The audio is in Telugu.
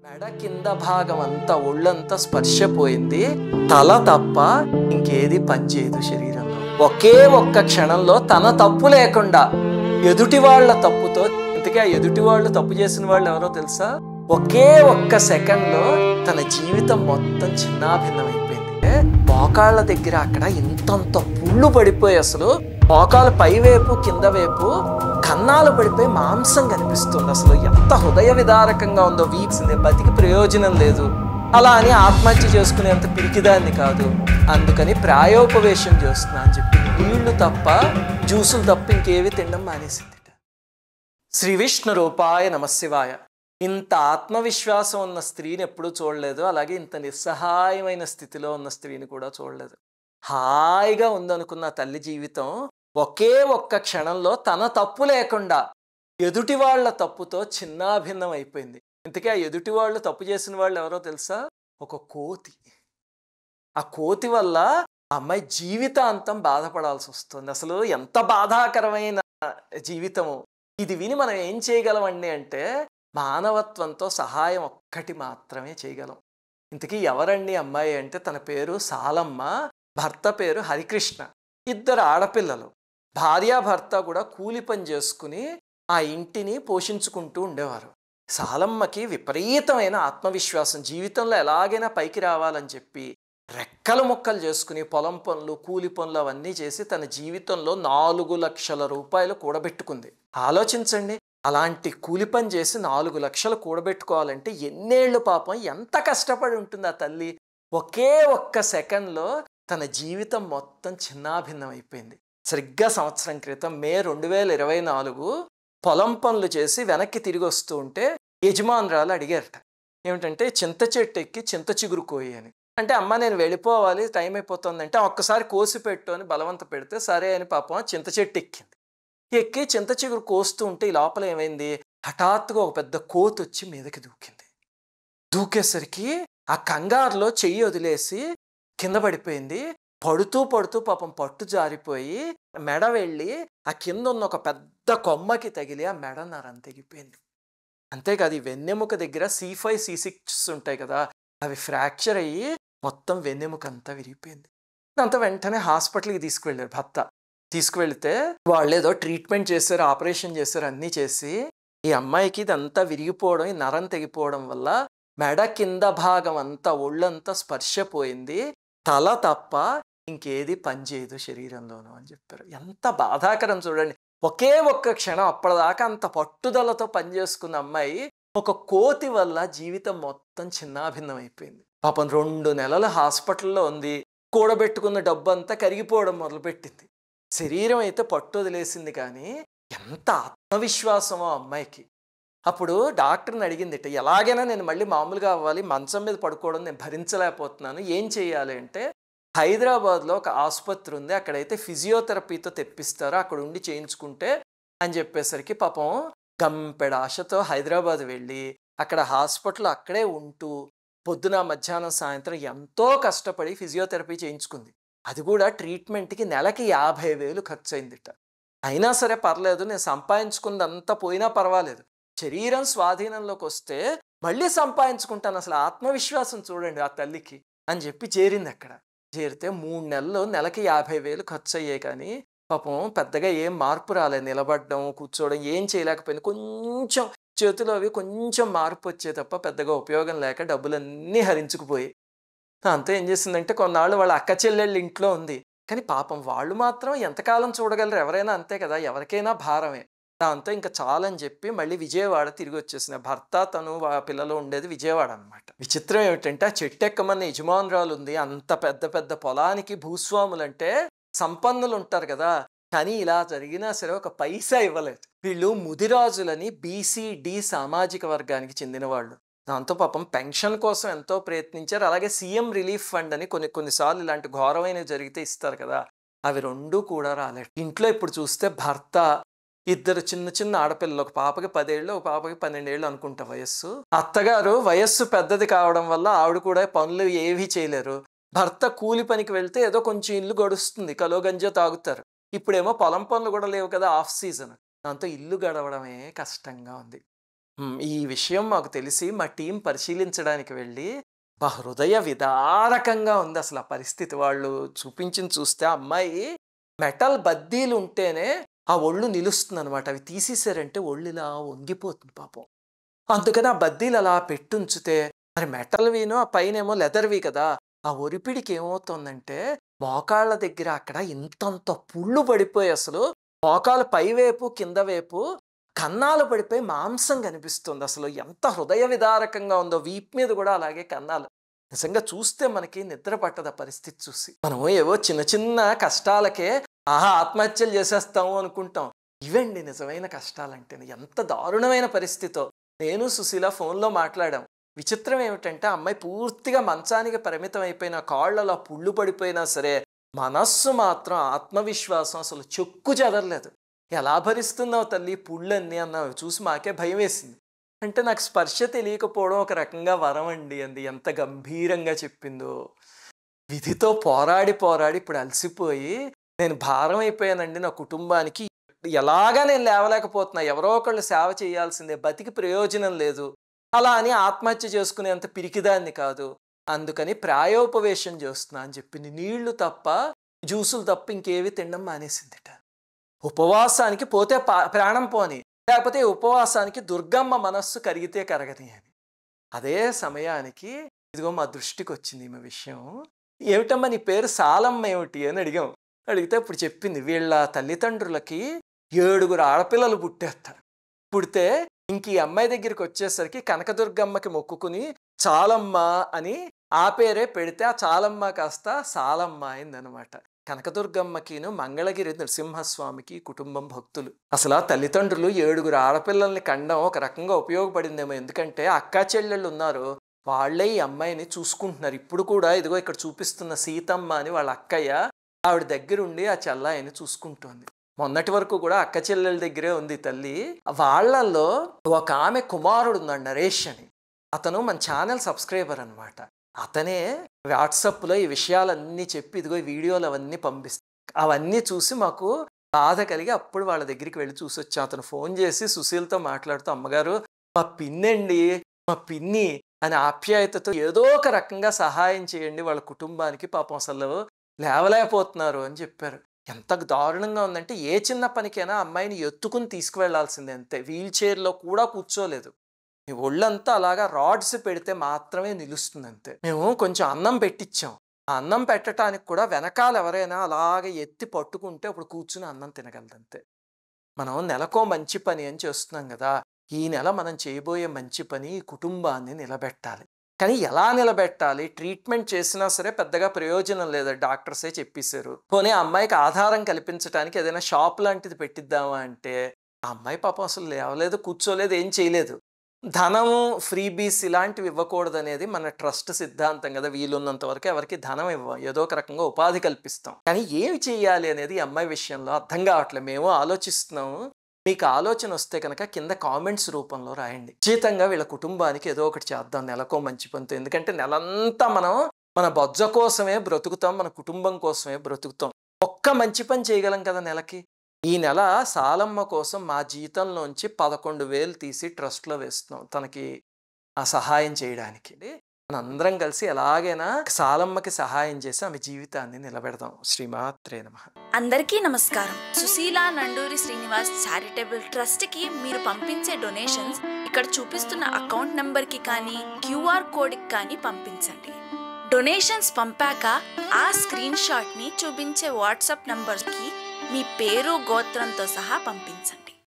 మెడ కింద భాగం అంతా ఒళ్ళంతా స్పర్శపోయింది. తల తప్ప ఇంకేది పనిచేయదు శరీరంలో. ఒకే ఒక్క క్షణంలో తన తప్పు లేకుండా ఎదుటి వాళ్ళ తప్పుతో, ఇంతకీ ఆ ఎదుటి వాళ్ళు తప్పు చేసిన వాళ్ళు ఎవరో తెలుసా? ఒకే ఒక్క సెకండ్లో తన జీవితం మొత్తం చిన్నాభిన్నమైపోయింది. మోకాళ్ళ దగ్గర అక్కడ ఇంతంత పుళ్ళు పడిపోయి, అసలు మోకాలు పైవైపు కింద వైపు కన్నాలు పడిపోయి మాంసం కనిపిస్తుంది. అసలు ఎంత హృదయ విదారకంగా ఉందో. వీక్సింది, బతికి ప్రయోజనం లేదు. అలా అని ఆత్మహత్య చేసుకునేంత పిరికిదాన్ని కాదు. అందుకని ప్రాయోపవేశం చేస్తున్నా అని చెప్పి నీళ్లు తప్ప, జ్యూసులు తప్ప ఇంకేవి తినడం మానేసింది. శ్రీ విష్ణు రూపాయ నమశివాయ. ఇంత ఆత్మవిశ్వాసం ఉన్న స్త్రీని ఎప్పుడూ చూడలేదు. అలాగే ఇంత నిస్సహాయమైన స్థితిలో ఉన్న స్త్రీని కూడా చూడలేదు. హాయిగా ఉందనుకున్న తల్లి జీవితం ఒకే ఒక్క క్షణంలో తన తప్పు లేకుండా ఎదుటి వాళ్ళ తప్పుతో చిన్నాభిన్నం అయిపోయింది. ఇంతకీ ఆ ఎదుటి వాళ్ళు తప్పు చేసిన వాళ్ళు ఎవరో తెలుసా? ఒక కోతి. ఆ కోతి వల్ల ఆ అమ్మాయి జీవితాంతం బాధపడాల్సి వస్తుంది. అసలు ఎంత బాధాకరమైన జీవితము ఇది. విని మనం ఏం చేయగలమండి అంటే మానవత్వంతో సహాయం ఒక్కటి మాత్రమే చేయగలం. ఇంతకీ ఎవరండి అమ్మాయి అంటే తన పేరు సాలమ్మ, భర్త పేరు హరికృష్ణ. ఇద్దరు ఆడపిల్లలు. భార్యాభర్త కూడా కూలి పని చేసుకుని ఆ ఇంటిని పోషించుకుంటూ ఉండేవారు. సాలమ్మకి విపరీతమైన ఆత్మవిశ్వాసం. జీవితంలో ఎలాగైనా పైకి రావాలని చెప్పి రెక్కలు ముక్కలు చేసుకుని పొలం పనులు, కూలి పనులు అవన్నీ చేసి తన జీవితంలో 4 లక్షల రూపాయలు కూడబెట్టుకుంది. ఆలోచించండి, అలాంటి కూలి పని చేసి 4 లక్షలు కూడబెట్టుకోవాలంటే ఎన్నేళ్ళు పాపం, ఎంత కష్టపడి ఉంటుంది ఆ తల్లి. ఒకే ఒక్క సెకండ్లో తన జీవితం మొత్తం చిన్నాభిన్నం అయిపోయింది. సరిగ్గా సంవత్సరం క్రితం మే 2024 పొలం పనులు చేసి వెనక్కి తిరిగి వస్తూ ఉంటే యజమానురాలు అడిగారట, ఏమిటంటే చింత చెట్టు ఎక్కి చింత చిగురు కోయి అని. అంటే అమ్మ నేను వెళ్ళిపోవాలి, టైం అయిపోతుందంటే ఒక్కసారి కోసి పెట్టు అని బలవంత పెడితే సరే అని పాపం చింత చెట్టు ఎక్కింది. ఎక్కి చింత చిగురు కోస్తూ ఉంటే ఈ లోపల ఏమైంది, హఠాత్తుగా ఒక పెద్ద కోతి వచ్చి మీదకి దూకింది. దూకేసరికి ఆ కంగారులో చెయ్యి వదిలేసి కింద పడిపోయింది. పడుతూ పడుతూ పాపం పట్టు జారిపోయి మెడ వెళ్ళి ఆ కింద ఉన్న ఒక పెద్ద కొమ్మకి తగిలి ఆ మెడ నరం తెగిపోయింది. అంతేకాదు ఈ వెన్నెముక దగ్గర C5 C6 ఉంటాయి కదా, అవి ఫ్రాక్చర్ అయ్యి మొత్తం వెన్నెముక అంతా విరిగిపోయింది. అంతా వెంటనే హాస్పిటల్కి తీసుకువెళ్ళారు. భర్త తీసుకువెళితే వాళ్ళు ఏదో ట్రీట్మెంట్ చేశారు, ఆపరేషన్ చేశారు, అన్నీ చేసి ఈ అమ్మాయికి ఇదంతా విరిగిపోవడం, ఈ నరం తెగిపోవడం వల్ల మెడ కింద భాగం అంతా ఒళ్ళంతా స్పర్శపోయింది. తల తప్ప ఇంకేది పనిచేయదు శరీరంలోనూ అని చెప్పారు. ఎంత బాధాకరం చూడండి. ఒకే ఒక్క క్షణం, అప్పటిదాకా అంత పట్టుదలతో పనిచేసుకున్న అమ్మాయి ఒక కోతి వల్ల జీవితం మొత్తం చిన్నాభిన్నం అయిపోయింది. పాపం 2 నెలలు హాస్పిటల్లో ఉంది. కూడబెట్టుకున్న డబ్బు అంతా కరిగిపోవడం మొదలుపెట్టింది. శరీరం అయితే పట్టు వదిలేసింది, కానీ ఎంత ఆత్మవిశ్వాసమో అమ్మాయికి. అప్పుడు డాక్టర్ని అడిగింది, ఎలాగైనా నేను మళ్ళీ మామూలుగా అవ్వాలి, మంచం మీద పడుకోవడం నేను భరించలేకపోతున్నాను, ఏం చేయాలి అంటే హైదరాబాద్లో ఒక ఆసుపత్రి ఉంది, అక్కడైతే ఫిజియోథెరపీతో తెప్పిస్తారో అక్కడ ఉండి చేయించుకుంటే అని చెప్పేసరికి పాపం గంపెడ ఆశతో హైదరాబాద్ వెళ్ళి అక్కడ హాస్పిటల్ అక్కడే ఉంటూ పొద్దున మధ్యాహ్నం సాయంత్రం ఎంతో కష్టపడి ఫిజియోథెరపీ చేయించుకుంది. అది కూడా ట్రీట్మెంట్కి నెలకి 50,000 ఖర్చు అయిందిట. అయినా సరే పర్లేదు, నేను సంపాదించుకుందంతా పోయినా పర్వాలేదు, శరీరం స్వాధీనంలోకి వస్తే మళ్ళీ సంపాదించుకుంటాను, అసలు ఆత్మవిశ్వాసం చూడండి ఆ తల్లికి అని చెప్పి చేరింది. అక్కడ చేరితే 3 నెలలు నెలకి 50,000 ఖర్చు అయ్యాయి, కానీ పాపం పెద్దగా ఏం మార్పు రాలేదు. నిలబడడం, కూర్చోవడం ఏం చేయలేకపోయింది. కొంచెం చేతిలో అవి కొంచెం మార్పు వచ్చే తప్ప పెద్దగా ఉపయోగం లేక డబ్బులన్నీ హరించుకుపోయి దాంతో ఏం చేసిందంటే కొన్నాళ్ళు వాళ్ళ అక్క చెల్లెళ్ళు ఇంట్లో ఉంది. కానీ పాపం వాళ్ళు మాత్రం ఎంతకాలం చూడగలరు, ఎవరైనా అంతే కదా, ఎవరికైనా భారమే. దాంతో ఇంకా చాలని చెప్పి మళ్ళీ విజయవాడ తిరిగి వచ్చేసిన. భర్త తను పిల్లలు ఉండేది విజయవాడ అనమాట. విచిత్రం ఏమిటంటే ఆ చెట్టు ఎక్కమన్న యజమానురాలు ఉంది. అంత పెద్ద పెద్ద పొలానికి భూస్వాములంటే సంపన్నులు ఉంటారు కదా, కానీ ఇలా జరిగినా సరే ఒక పైసా ఇవ్వలేదు. వీళ్ళు ముదిరాజులని BCD సామాజిక వర్గానికి చెందిన వాళ్ళు. దాంతో పాపం పెన్షన్ కోసం ఎంతో ప్రయత్నించారు. అలాగే సీఎం రిలీఫ్ ఫండ్ అని కొన్నిసార్లు ఇలాంటి ఘోరమైనవి జరిగితే ఇస్తారు కదా, అవి 2 కూడా రాలేదు. ఇంట్లో ఇప్పుడు చూస్తే భర్త, ఇద్దరు చిన్న చిన్న ఆడపిల్లలు, ఒక పాపకి 10 ఏళ్ళు, ఒక పాపకి 12 ఏళ్ళు అనుకుంటా వయస్సు. అత్తగారు వయస్సు పెద్దది కావడం వల్ల ఆవిడ కూడా పనులు ఏవీ చేయలేరు. భర్త కూలి పనికి వెళ్తే ఏదో కొంచెం ఇల్లు గడుస్తుంది, కలో గంజో తాగుతారు. ఇప్పుడేమో పొలం పనులు కూడా లేవు కదా, ఆఫ్ సీజన్. దాంతో ఇల్లు గడవడమే కష్టంగా ఉంది. ఈ విషయం మాకు తెలిసి మా టీం పరిశీలించడానికి వెళ్ళి హృదయ విదారకంగా ఉంది అసలు ఆ పరిస్థితి. వాళ్ళు చూపించింది చూస్తే ఆ అమ్మాయి మెటల్ బద్దీలు ఉంటేనే ఆ ఒళ్ళు నిలుస్తుందనమాట. అవి తీసేసారంటే ఒళ్ళు ఇలా వంగిపోతుంది పాపం. అందుకని ఆ బద్దీలు అలా పెట్టుంచితే మరి మెటల్విను ఆ పైనేమో లెదర్వి కదా, ఆ ఒరిపిడికి ఏమవుతుందంటే మోకాళ్ళ దగ్గర అక్కడ ఇంతంత పుళ్ళు పడిపోయి అసలు మోకాలు పైవైపు కింద వైపు కన్నాలు పడిపోయి మాంసం కనిపిస్తుంది. అసలు ఎంత హృదయ విదారకంగా ఉందో. వీపు మీద కూడా అలాగే కన్నాలు. నిజంగా చూస్తే మనకి నిద్ర పట్టదు ఆ పరిస్థితి చూసి. మనం ఏవో చిన్న చిన్న కష్టాలకే ఆత్మహత్యలు చేసేస్తాము అనుకుంటాం. ఇవండి నిజమైన కష్టాలంటే. ఎంత దారుణమైన పరిస్థితో. నేను సుశీల ఫోన్లో మాట్లాడాం. విచిత్రం ఏమిటంటే అమ్మాయి పూర్తిగా మంచానికి పరిమితం అయిపోయిన, కాళ్ళలో పుళ్ళు పడిపోయినా సరే మనస్సు మాత్రం ఆత్మవిశ్వాసం అసలు చెక్కు చెదరలేదు. ఎలా భరిస్తున్నావు తల్లి పుళ్ళన్నీ అన్నావు. చూసి మాకే భయం వేసింది. అంటే నాకు స్పర్శ తెలియకపోవడం ఒక రకంగా వరం అండి అంది. ఎంత గంభీరంగా చెప్పిందో. విధితో పోరాడి ఇప్పుడు అలసిపోయి నేను భారం అయిపోయానండి నా కుటుంబానికి. ఎలాగా నేను లేవలేకపోతున్నా, ఎవరో ఒకళ్ళు సేవ చేయాల్సిందే, బతికి ప్రయోజనం లేదు, అలా అని ఆత్మహత్య చేసుకునేంత పిరికిదాన్ని కాదు, అందుకని ప్రాయోపవేశం చేస్తున్నా అని చెప్పింది. నీళ్లు తప్ప జ్యూసులు తప్ప ఇంకేవి తినడం మానేసిందిట. ఉపవాసానికి పోతే ప్రాణం పోని, లేకపోతే ఉపవాసానికి దుర్గమ్మ మనస్సు కరిగితే కరగని అని. అదే సమయానికి ఇదిగో మా దృష్టికి వచ్చింది ఈమె విషయం. ఏమిటమ్మా నీ పేరు సాలమ్మ ఏమిటి అని అడిగాం. అడిగితే ఇప్పుడు చెప్పింది వీళ్ళ తల్లిదండ్రులకి 7 ఆడపిల్లలు పుట్టేస్తారు. పుడితే ఇంక ఈ అమ్మాయి దగ్గరికి వచ్చేసరికి కనకదుర్గమ్మకి మొక్కుకుని చాలమ్మ అని ఆ పేరే పెడితే ఆ చాలమ్మ కాస్త సాలమ్మ అయిందనమాట. కనకదుర్గమ్మకిను మంగళగిరి నరసింహస్వామికి కుటుంబం భక్తులు. అసలు ఆ తల్లిదండ్రులు 7 ఆడపిల్లల్ని కండం ఒక రకంగా ఉపయోగపడిందేమో. ఎందుకంటే అక్కా చెల్లెళ్ళు ఉన్నారు, వాళ్ళే ఈ అమ్మాయిని చూసుకుంటున్నారు. ఇప్పుడు కూడా ఇదిగో ఇక్కడ చూపిస్తున్న సీతమ్మ అని వాళ్ళ అక్కయ్య ఆవిడ దగ్గరుండి ఆ చెల్లాయిని చూసుకుంటోంది. మొన్నటి వరకు కూడా అక్క చెల్లెల దగ్గరే ఉంది తల్లి. వాళ్ళల్లో ఒక ఆమె కుమారుడు ఉన్నాడు నరేష్ అని. అతను మన ఛానల్ సబ్స్క్రైబర్ అనమాట. అతనే వాట్సాప్లో ఈ విషయాలన్నీ చెప్పి ఇదిగో ఈ వీడియోలు అవన్నీ పంపిస్తాను. అవన్నీ చూసి మాకు బాధ కలిగి అప్పుడు వాళ్ళ దగ్గరికి వెళ్ళి చూసి వచ్చాం. అతను ఫోన్ చేసి సుశీల్తో మాట్లాడుతూ అమ్మగారు మా పిన్నండి, మా పిన్ని అని ఆప్యాయతతో ఏదో ఒక రకంగా సహాయం చేయండి వాళ్ళ కుటుంబానికి, పాపం అసలు లేవలేకపోతున్నారు అని చెప్పారు. ఎంత దారుణంగా ఉందంటే ఏ చిన్న పనికైనా అమ్మాయిని ఎత్తుకుని తీసుకువెళ్లాల్సిందే అంతే. వీల్ చైర్లో కూడా కూర్చోలేదు. ఒళ్ళంతా అలాగా రాడ్స్ పెడితే మాత్రమే నిలుస్తుంది అంతే. మేము కొంచెం అన్నం పెట్టించాం. ఆ అన్నం పెట్టడానికి కూడా వెనకాల ఎవరైనా అలాగే ఎత్తి పట్టుకుంటే అప్పుడు కూర్చుని అన్నం తినగలదంతే. మనం నెలకో మంచి పని అని చేస్తున్నాం కదా, ఈ నెల మనం చేయబోయే మంచి పని ఈ కుటుంబాన్ని నిలబెట్టాలి. కానీ ఎలా నిలబెట్టాలి? ట్రీట్మెంట్ చేసినా సరే పెద్దగా ప్రయోజనం లేదు, డాక్టర్సే చెప్పేశారు. పోనీ ఆ అమ్మాయికి ఆధారం కల్పించడానికి ఏదైనా షాప్ లాంటిది పెట్టిద్దామా అంటే ఆ అమ్మాయి పాపం అసలు లేవలేదు, కూర్చోలేదు, ఏం చేయలేదు. ధనం, ఫ్రీబీస్ ఇలాంటివి ఇవ్వకూడదు అనేది మన ట్రస్ట్ సిద్ధాంతం కదా. వీలున్నంత వరకు ఎవరికి ధనం ఇవ్వం, ఏదో ఒక రకంగా ఉపాధి కల్పిస్తాం. కానీ ఏమి చేయాలి అనేది ఈ అమ్మాయి విషయంలో అర్థం కావట్లేదు. మేము ఆలోచిస్తున్నాము. మీకు ఆలోచన వస్తే కనుక కింద కామెంట్స్ రూపంలో రాయండి. ఖచ్చితంగా వీళ్ళ కుటుంబానికి ఏదో ఒకటి చేద్దాం, నెలకో మంచి పనితో. ఎందుకంటే నెలంతా మనం మన బొజ్జ కోసమే బ్రతుకుతాం, మన కుటుంబం కోసమే బ్రతుకుతాం. ఒక్క మంచి పని చేయగలం కదా నెలకి. ఈ నెల సాలమ్మ కోసం మా జీతంలోంచి 11,000 తీసి ట్రస్ట్లో వేస్తున్నాం తనకి ఆ సహాయం చేయడానికి. మనందరం కలిసి ఎలాగైనా సాలమ్మకి సహాయం చేసి ఆమె జీవితాన్ని నిలబెడదాం. శ్రీమాత్రే నమః. అందరికీ నమస్కారం. సుశీల నండూరి శ్రీనివాస్ చారిటబుల్ ట్రస్ట్ కి మీరు పంపించే డొనేషన్స్ ఇక్కడ చూపిస్తున్న అకౌంట్ నెంబర్ కి కానీ QR కోడ్ కి కానీ పంపించండి. డొనేషన్స్ పంపాక ఆ స్క్రీన్ షాట్ ని చూపించే వాట్సాప్ నంబర్ కి మీ పేరు, గోత్రంతో సహా పంపించండి.